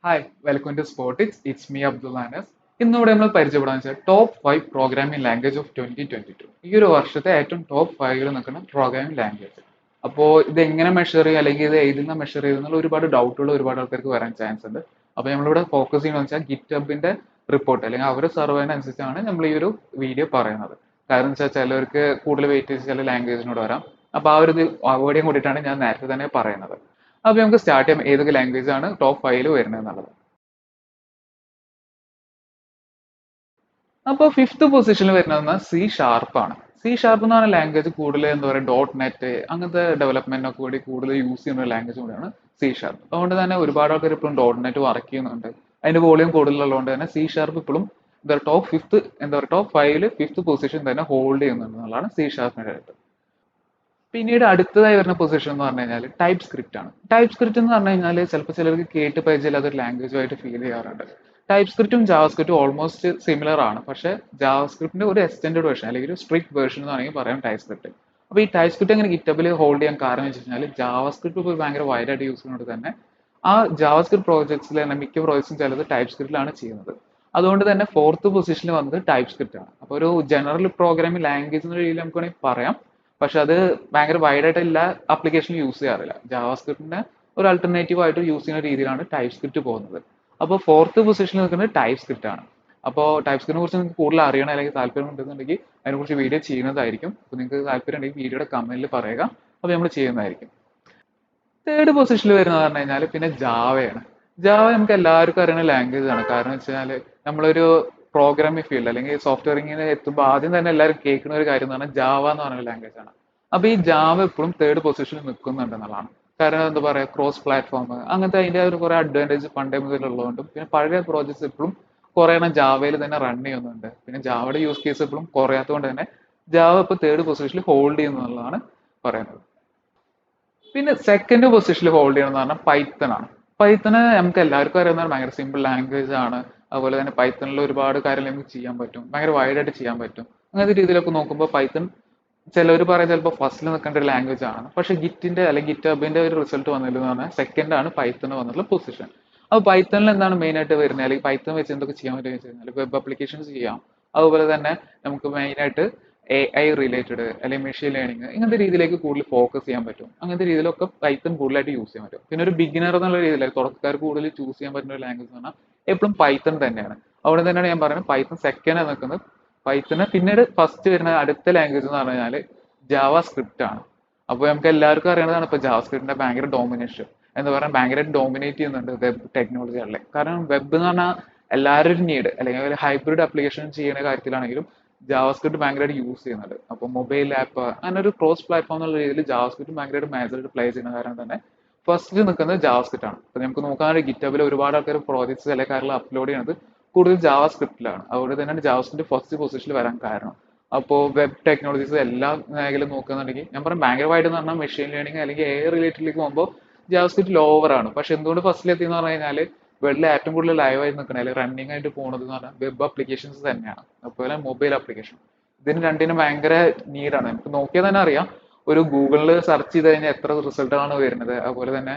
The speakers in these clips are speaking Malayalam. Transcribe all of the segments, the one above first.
Hi welcome to Spotix it's me Abdul Anas. ഇന്നിവിടെ നമ്മൾ പരിചയപ്പെടാൻ വെച്ചാൽ ടോപ്പ് 5 പ്രോഗ്രാമിംഗ് ലാംഗ്വേജ് ഓഫ് 2022. ഈ ഒരു വർഷത്തെ ഏറ്റവും ടോപ്പ് 5 നിൽക്കുന്ന പ്രോഗ്രാമിംഗ് ലാംഗ്വേജ്. അപ്പോൾ ഇത് എങ്ങനെ മെഷർ ചെയ്യുക അല്ലെങ്കിൽ ഇത് എഴുതുന്ന മെഷർ ചെയ്യുന്നുള്ള ഒരുപാട് ഡൗട്ടുകൾ ഒരുപാട് ആൾക്കാർക്ക് വരാൻ ചാൻസ് ഉണ്ട്. അപ്പോൾ നമ്മളിവിടെ ഫോക്കസ് ചെയ്യുന്നത് വെച്ചാൽ ഗിറ്റബിന്റെ റിപ്പോർട്ട് അല്ലെങ്കിൽ അവരുടെ സർവേനനുസരിച്ചാണ് നമ്മൾ ഈ ഒരു വീഡിയോ പറയുന്നത്. കാരണം വെച്ചാൽ ചിലവർക്ക് കൂടുതൽ വെയിറ്റേജ് ചില ലാംഗ്വേജിനോട് വരാം. അപ്പോൾ ആ ഒരു ഇത് അവോയ്ഡ് ചെയ്യാൻ കൂടിയിട്ടാണ് ഞാൻ നേരത്തെ തന്നെ പറയുന്നത്. അപ്പോൾ നമുക്ക് സ്റ്റാർട്ട് ചെയ്യാം ഏതൊക്കെ ലാംഗ്വേജ് ആണ് ടോപ്പ് 5 വരുന്നത് എന്നുള്ളത്. അപ്പോൾ ഫിഫ്ത്ത് പൊസിഷനിൽ വരുന്നത് സി ഷാർപ്പാണ്. സി ഷാർപ്പ് എന്ന് പറഞ്ഞ ലാംഗ്വേജ് കൂടുതൽ എന്താ പറയുക ഡോട്ട് നെറ്റ് അങ്ങനത്തെ ഡെവലപ്മെന്റിനൊക്കെ കൂടി കൂടുതൽ യൂസ് ചെയ്യുന്ന ഒരു ലാംഗ്വേജ് കൂടിയാണ് സി ഷാർപ്പ്. അതുകൊണ്ട് തന്നെ ഒരുപാട് ആൾക്കാർ ഇപ്പോഴും ഡോട്ട് നെറ്റ് വർക്ക് ചെയ്യുന്നുണ്ട്. അതിന്റെ വോളിയം കൂടുതലുള്ളതുകൊണ്ട് തന്നെ സി ഷാർപ്പ് ഇപ്പോഴും എന്താ ടോപ്പ് ഫിഫ്ത്ത് എന്താ പറയുക ടോപ്പ് 5 ഫിഫ്ത്ത് പൊസിഷൻ തന്നെ ഹോൾഡ് ചെയ്യുന്നുണ്ട് എന്നുള്ളതാണ് സി ഷാർപ്പിന്റെ കാര്യം. പിന്നീട് അടുത്തതായി വരുന്ന പൊസിഷൻ എന്ന് പറഞ്ഞു കഴിഞ്ഞാൽ ടൈപ്പ് സ്ക്രിപ്റ്റ് ആണ്. ടൈപ്പ് സ്ക്രിപ്റ്റ് എന്ന് പറഞ്ഞു കഴിഞ്ഞാൽ ചിലപ്പോൾ ചിലർക്ക് കേട്ട് പരിചയമില്ലാത്ത ഒരു ലാംഗ്വേജുമായിട്ട് ഫീൽ ചെയ്യാറുണ്ട്. ടൈപ്പ് സ്ക്രിപ്റ്റും ജാവ സ്ക്രിപ്റ്റും ഓൾമോസ്റ്റ് സിമിലർ ആണ്. പക്ഷേ ജാവ സ്ക്രിപ്റ്റിന്റെ ഒരു എക്സ്റ്റൻഡ് വേർഷൻ അല്ലെങ്കിൽ ഒരു സ്ട്രിക്ട് വേർഷൻ എന്ന് വേണമെങ്കിൽ പറയാം ടൈപ്പ് സ്ക്രിപ്റ്റ്. അപ്പോൾ ഈ ടൈപ്പ് സ്ക്രിപ്റ്റ് എങ്ങനെ ഗിറ്റബിൽ ഹോൾഡ് ചെയ്യാൻ കാരണം വെച്ച് കഴിഞ്ഞാൽ ജാവ സ്ക്രിപ്റ്റ് ഇപ്പോൾ ഭയങ്കര വൈഡായിട്ട് യൂസ് ചെയ്യുന്നത് തന്നെ ആ ജാവ സ്ക്രിപ്റ്റ് പ്രോജക്ട്സിൽ തന്നെ മിക്ക പ്രോജക്ട്സും ചിലത് ടൈപ്പ് സ്ക്രിപ്റ്റിലാണ് ചെയ്യുന്നത്. അതുകൊണ്ട് തന്നെ ഫോർത്ത് പൊസിഷനിൽ വന്നത് ടൈപ്പ് സ്ക്രിപ്റ്റ് ആണ്. അപ്പോൾ ഒരു ജനറൽ പ്രോഗ്രാമിംഗ് ലാംഗ്വേജ് എന്ന രീതിയിൽ നമുക്ക് വേണമെങ്കിൽ പറയാം. പക്ഷെ അത് ഭയങ്കര വൈഡ് ആയിട്ട് എല്ലാ ആപ്ലിക്കേഷനും യൂസ് ചെയ്യാറില്ല. ജാവാ സ്ക്രിപ്റ്റിനെ ഒരു അൾട്ടർനേറ്റീവ് ആയിട്ട് യൂസ് ചെയ്യുന്ന രീതിയിലാണ് ടൈപ്പ് സ്ക്രിപ്റ്റ് പോകുന്നത്. അപ്പോൾ ഫോർത്ത് പൊസിഷനിൽ നിൽക്കുന്നത് ടൈപ്പ് സ്ക്രിപ്റ്റ് ആണ്. അപ്പോൾ ടൈപ്പ് സ്ക്രിപ്റ്റിനെ കുറിച്ച് നിങ്ങൾക്ക് കൂടുതൽ അറിയണം അല്ലെങ്കിൽ താല്പര്യം ഉണ്ടെന്നുണ്ടെങ്കിൽ അതിനെക്കുറിച്ച് വീഡിയോ ചെയ്യുന്നതായിരിക്കും. അപ്പോൾ നിങ്ങൾക്ക് താല്പര്യം ഉണ്ടെങ്കിൽ വീഡിയോയുടെ കമന്റിൽ പറയുക. അപ്പോൾ നമ്മൾ ചെയ്യുന്നതായിരിക്കും. തേർഡ് പൊസിഷനിൽ വരുന്നത് പറഞ്ഞു കഴിഞ്ഞാൽ പിന്നെ ജാവയാണ്. ജാവ നമുക്ക് എല്ലാവർക്കും അറിയുന്ന ലാംഗ്വേജ് ആണ്. കാരണം വെച്ച് കഴിഞ്ഞാൽ നമ്മളൊരു പ്രോഗ്രാമിംഗ് ഫീൽഡ് അല്ലെങ്കിൽ സോഫ്റ്റ്വെയറിങ്ങിന് എത്തുമ്പോൾ ആദ്യം തന്നെ എല്ലാവരും കേൾക്കുന്ന ഒരു കാര്യം എന്ന് പറഞ്ഞാൽ ജാവ എന്ന് പറഞ്ഞ ലാംഗ്വേജ് ആണ്. അപ്പൊ ഈ ജാവ എപ്പോഴും തേർഡ് പൊസിഷനിൽ നിൽക്കുന്നുണ്ട് എന്നുള്ളതാണ്. കാരണം എന്താ പറയാ ക്രോസ് പ്ലാറ്റ്ഫോം അങ്ങനത്തെ അതിന്റെ ഒരു കുറെ അഡ്വാൻറ്റേജ് പണ്ടേ മുതലുള്ളതുകൊണ്ടും പിന്നെ പഴയ പ്രോജക്ട്സ് എപ്പോഴും കുറെ എണ്ണം ജാവയിൽ തന്നെ റൺ ചെയ്യുന്നുണ്ട്. പിന്നെ ജാവയുടെ യൂസ് കേസ് എപ്പോഴും കുറയാത്തതുകൊണ്ട് തന്നെ ജാവ ഇപ്പോൾ തേർഡ് പൊസിഷനിൽ ഹോൾഡ് ചെയ്യുന്നു എന്നുള്ളതാണ് പറയുന്നത്. പിന്നെ സെക്കൻഡ് പൊസിഷനിൽ ഹോൾഡ് ചെയ്യണമെന്ന് പറഞ്ഞാൽ പൈത്തൺ ആണ്. പൈത്തണ് നമുക്ക് എല്ലാവർക്കും അറിയുന്നതാണ് ഭയങ്കര സിമ്പിൾ ലാംഗ്വേജ് ആണ്. അതുപോലെ തന്നെ പൈത്തണിൽ ഒരുപാട് കാര്യങ്ങൾ നമുക്ക് ചെയ്യാൻ പറ്റും. ഭയങ്കര വൈഡ് ആയിട്ട് ചെയ്യാൻ പറ്റും. അങ്ങനത്തെ രീതിയിലൊക്കെ നോക്കുമ്പോൾ പൈത്തൺ ചിലവർ പറയും ചിലപ്പോൾ ഫസ്റ്റിൽ നിൽക്കേണ്ട ഒരു ലാംഗ്വേജ് ആണ്. പക്ഷേ ഗിറ്റിന്റെ അല്ലെങ്കിൽ ഗിറ്റബിന്റെ ഒരു റിസൾട്ട് വന്നില്ലെന്ന് പറഞ്ഞാൽ സെക്കൻഡ് ആണ് പൈത്തൺ വന്നിട്ടുള്ള പൊസിഷൻ. അപ്പോൾ പൈത്തണിൽ എന്താണ് മെയിൻ ആയിട്ട് വരുന്നത് അല്ലെങ്കിൽ പൈത്തൺ വെച്ച് എന്തൊക്കെ ചെയ്യാൻ പറ്റുമെന്ന് വെച്ച് കഴിഞ്ഞാൽ വെബ് ആപ്ലിക്കേഷൻസ് ചെയ്യാം. അതുപോലെ തന്നെ നമുക്ക് മെയിൻ ആയിട്ട് AI റിലേറ്റഡ് അല്ലെങ്കിൽ മെഷീൻ ലേണിംഗ് ഇങ്ങനത്തെ രീതിയിലേക്ക് കൂടുതൽ ഫോക്കസ് ചെയ്യാൻ പറ്റും. അങ്ങനത്തെ രീതിയിലൊക്കെ പൈത്തൺ കൂടുതലായിട്ട് യൂസ് ചെയ്യാൻ പറ്റും. പിന്നെ ഒരു ബിഗിനർ എന്നുള്ള രീതിയിൽ തുടക്കക്കാർക്ക് കൂടുതൽ ചൂസ് ചെയ്യാൻ പറ്റുന്ന ഒരു ലാംഗ്വേജ് എന്ന് പറഞ്ഞാൽ എപ്പോഴും പൈത്തൺ തന്നെയാണ്. അവിടെ തന്നെയാണ് ഞാൻ പറയുന്നത് പൈത്തൺ സെക്കൻഡ് നിൽക്കുന്നത്. പൈത്തണ് പിന്നീട് ഫസ്റ്റ് വരുന്ന അടുത്ത ലാംഗ്വേജ് എന്ന് പറഞ്ഞു കഴിഞ്ഞാൽ ജാവ സ്ക്രിപ്റ്റ് ആണ്. അപ്പോൾ നമുക്ക് എല്ലാവർക്കും അറിയുന്നതാണ് ഇപ്പോൾ ജാവ സ്ക്രിപ്റ്റിന്റെ ഭയങ്കര ഡോമിനേഷൻ എന്ന് പറഞ്ഞാൽ ഭയങ്കരമായിട്ട് ഡോമിനേറ്റ് ചെയ്യുന്നുണ്ട് വെബ് ടെക്നോളജികളിലെ. കാരണം വെബ് എന്ന് പറഞ്ഞാൽ എല്ലാവരും നീഡ് അല്ലെങ്കിൽ ഒരു ഹൈബ്രിഡ് ആപ്ലിക്കേഷൻ ചെയ്യുന്ന കാര്യത്തിലാണെങ്കിലും ജാവാസ്ക്രിപ്റ്റ് ഭയങ്കരമായിട്ട് യൂസ് ചെയ്യുന്നുണ്ട്. അപ്പോൾ മൊബൈൽ ആപ്പ് അങ്ങനെ ഒരു ക്രോസ് പ്ലാറ്റ്ഫോം എന്നുള്ള രീതിയിൽ ജാവാസ്ക്രിപ്റ്റ് ഭയങ്കരമായിട്ട് മേജറായിട്ട് പ്ലേ ചെയ്യുന്ന കാരണം തന്നെ ഫസ്റ്റിൽ നിൽക്കുന്നത് ജാവാസ്ക്രിപ്റ്റ് ആണ്. അപ്പോൾ നമുക്ക് നോക്കുകയാണെങ്കിൽ ഗിറ്റബിൽ ഒരുപാട് ആൾക്കാർ പ്രോജക്ട്സ് ചില കാര്യങ്ങൾ അപ്ലോഡ് ചെയ്യുന്നത് കൂടുതൽ ജാവാസ്ക്രിപ്റ്റിലാണ്. അതുകൊണ്ട് തന്നെയാണ് ജാവാസ്ക്രിപ്റ്റ് ഫസ്റ്റ് പൊസിഷനിൽ വരാൻ കാരണം. അപ്പോൾ വെബ് ടെക്നോളജീസ് എല്ലാ മേഖലയും നോക്കുകയാണെന്നുണ്ടെങ്കിൽ ഞാൻ പറഞ്ഞ ഭയങ്കരമായിട്ട് എന്ന് പറഞ്ഞാൽ മെഷീൻ ലേണിംഗ് അല്ലെങ്കിൽ AI റിലേറ്റഡിലേക്ക് പോകുമ്പോൾ ജാവാസ്ക്രിപ്റ്റ് ലോവർ ആണ്. പക്ഷെ എന്തുകൊണ്ട് ഫസ്റ്റിൽ എത്തിയെന്ന് പറഞ്ഞു കഴിഞ്ഞാൽ വെബിൽ ഏറ്റവും കൂടുതൽ ലൈവ് ആയി നിൽക്കുന്നത് അല്ലെങ്കിൽ റണ്ണിങ് ആയിട്ട് പോകുന്നത് എന്ന് പറഞ്ഞാൽ വെബ് ആപ്ലിക്കേഷൻസ് തന്നെയാണ്. അതുപോലെ മൊബൈൽ ആപ്ലിക്കേഷൻ ഇതിന് രണ്ടിനും ഭയങ്കര നീഡാണ്. നമുക്ക് നോക്കിയാൽ തന്നെ അറിയാം ഒരു ഗൂഗിളിൽ സെർച്ച് ചെയ്ത് കഴിഞ്ഞാൽ എത്ര റിസൾട്ടാണ് വരുന്നത്. അതുപോലെ തന്നെ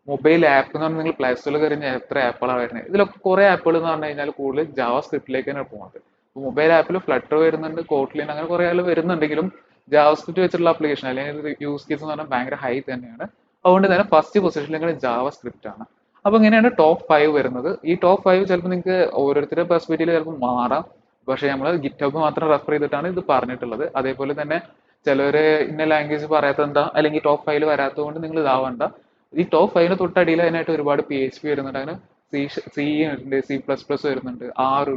മൊബൈൽ ആപ്പ് എന്ന് പറഞ്ഞാൽ നിങ്ങൾ പ്ലേ സ്റ്റോറിൽ കഴിഞ്ഞാൽ എത്ര ആപ്പുകളാണ് വരുന്നത്. ഇതിലൊക്കെ കുറെ ആപ്പുകൾ എന്ന് പറഞ്ഞു കഴിഞ്ഞാൽ കൂടുതൽ ജാവ സ്ക്രിപ്റ്റിലേക്ക് തന്നെ പോകുന്നത്. മൊബൈൽ ആപ്പിൽ ഫ്ലട്ടർ വരുന്നുണ്ട്, കോട്ട്ലിൻ അങ്ങനെ കുറെ ആൾ വരുന്നുണ്ടെങ്കിലും ജാവ സ്ക്രിപ്റ്റ് വെച്ചിട്ടുള്ള ആപ്ലിക്കേഷൻ അല്ലെങ്കിൽ യൂസ് കേസ് എന്ന് പറഞ്ഞാൽ ഭയങ്കര ഹൈ തന്നെയാണ്. അതുകൊണ്ട് തന്നെ ഫസ്റ്റ് പൊസിഷനിലേക്ക് ജാവ സ്ക്രിപ്റ്റ് ആണ്. അപ്പൊ ഇങ്ങനെയാണ് ടോപ്പ് 5 വരുന്നത്. ഈ ടോപ്പ് 5 ചിലപ്പോൾ നിങ്ങൾക്ക് ഓരോരുത്തരുടെ പെർസ്പെക്റ്റീവിൽ ചിലപ്പോൾ മാറാം. പക്ഷെ നമ്മൾ ഗിറ്റബ് മാത്രം റെഫർ ചെയ്തിട്ടാണ് ഇത് പറഞ്ഞിട്ടുള്ളത്. അതേപോലെ തന്നെ ചിലവര് ഇന്ന ലാംഗ്വേജ് പറയാത്ത എന്താ അല്ലെങ്കിൽ ടോപ്പ് 5 വരാത്തത് കൊണ്ട് നിങ്ങൾ ഇതാവണ്ട. ഈ ടോപ്പ് 5 തൊട്ടടിയിൽ അതിനായിട്ട് ഒരുപാട് PHP വരുന്നുണ്ട്, അങ്ങനെ സി ഉണ്ട്, C++ വരുന്നുണ്ട്,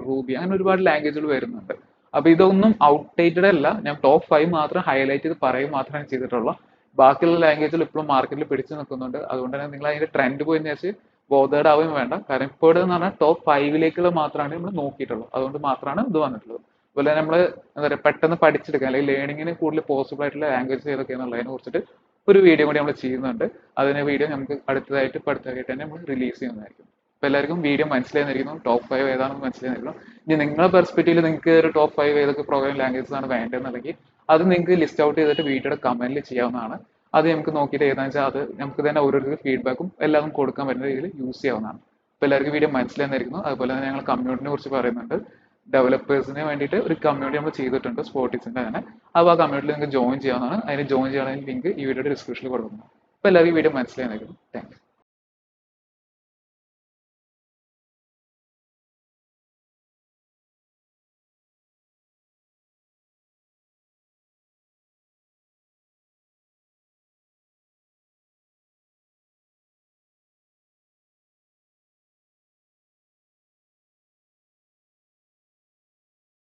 റൂബി അങ്ങനെ ഒരുപാട് ലാംഗ്വേജുകൾ വരുന്നുണ്ട്. അപ്പൊ ഇതൊന്നും ഔട്ട്ഡേറ്റഡ് അല്ല. ഞാൻ ടോപ്പ് 5 മാത്രം ഹൈലൈറ്റ് ചെയ്ത് പറയുക മാത്രമേ ചെയ്തിട്ടുള്ളൂ. ബാക്കിയുള്ള ലാംഗ്വേജിൽ ഇപ്പോഴും മാർക്കറ്റിൽ പിടിച്ചു നിൽക്കുന്നുണ്ട്. അതുകൊണ്ട് തന്നെ നിങ്ങൾ അതിന്റെ ട്രെൻഡ് പോയി വെച്ച് ബോധേഡ് ആവുകയും വേണ്ട. കാരണം ഇപ്പോൾ എന്ന് പറഞ്ഞാൽ ടോപ്പ് 5 മാത്രമാണ് നമ്മൾ നോക്കിയിട്ടുള്ളൂ. അതുകൊണ്ട് മാത്രമാണ് ഇത് വന്നിട്ടുള്ളത്. അതുപോലെ നമ്മൾ എന്താ പറയുക പെട്ടെന്ന് പഠിച്ചെടുക്കാൻ അല്ലെങ്കിൽ ലേണിങ്ങിന് കൂടുതൽ പോസിബിൾ ആയിട്ടുള്ള ലാംഗ്വേജ് ഏതൊക്കെയാണെന്നുള്ളതിനെ കുറിച്ചിട്ട് ഒരു വീഡിയോ കൂടി നമ്മൾ ചെയ്യുന്നുണ്ട്. അതിന് വീഡിയോ നമുക്ക് അടുത്തതായിട്ട് ഇപ്പൊ അടുത്തതായിട്ട് തന്നെ നമ്മൾ റിലീസ് ചെയ്യുന്നതായിരിക്കും. അപ്പൊ എല്ലാവർക്കും വീഡിയോ മനസ്സിലായിരിക്കുന്നു, ടോപ്പ് 5 ഏതാണെന്ന് മനസ്സിലായിരിക്കുന്നു. ഇനി നിങ്ങളുടെ പെർസ്പെക്റ്റീവിൽ നിങ്ങൾക്ക് ഒരു ടോപ്പ് 5 ഏതൊക്കെ പ്രോഗ്രാമിംഗ് ലാംഗ്വേജസ് ആണ് വേണ്ടതെന്നുണ്ടെങ്കിൽ അത് നിങ്ങൾക്ക് ലിസ്റ്റ് ഔട്ട് ചെയ്തിട്ട് വീഡിയോയുടെ കമന്റിൽ ചെയ്യാവുന്നതാണ്. അത് നമുക്ക് നോക്കിയിട്ട് ഏതാണെന്ന് വെച്ചാൽ അത് നമുക്ക് തന്നെ ഓരോരുത്തർക്ക് ഫീഡ്ബാക്കും എല്ലാം കൊടുക്കാൻ പറ്റുന്ന രീതിയിൽ യൂസ് ചെയ്യാവുന്നതാണ്. അപ്പോൾ എല്ലാവർക്കും വീഡിയോ മനസ്സിലായിരിക്കുന്നു. അതുപോലെ തന്നെ ഞങ്ങൾ കമ്മ്യൂണിറ്റിനെ കുറിച്ച് പറയുന്നുണ്ട്. ഡെവലപ്പേഴ്സിന് വേണ്ടിയിട്ട് ഒരു കമ്മ്യൂണിറ്റി നമ്മൾ ചെയ്തിട്ടുണ്ട് സ്പോർട്ടിക്സിന്റെ തന്നെ. അപ്പോൾ ആ കമ്മ്യൂണിറ്റിയിൽ നിങ്ങൾക്ക് ജോയിൻ ചെയ്യാവുന്നതാണ്. അതിന് ജോയിൻ ചെയ്യാനുള്ള ലിങ്ക് ഈ വീഡിയോയുടെ ഡിസ്ക്രിപ്ഷനിൽ കൊടുക്കുന്നു. അപ്പോൾ എല്ലാവർക്കും വീഡിയോ മനസ്സിലായിരിക്കുന്നു. താങ്ക്സ്.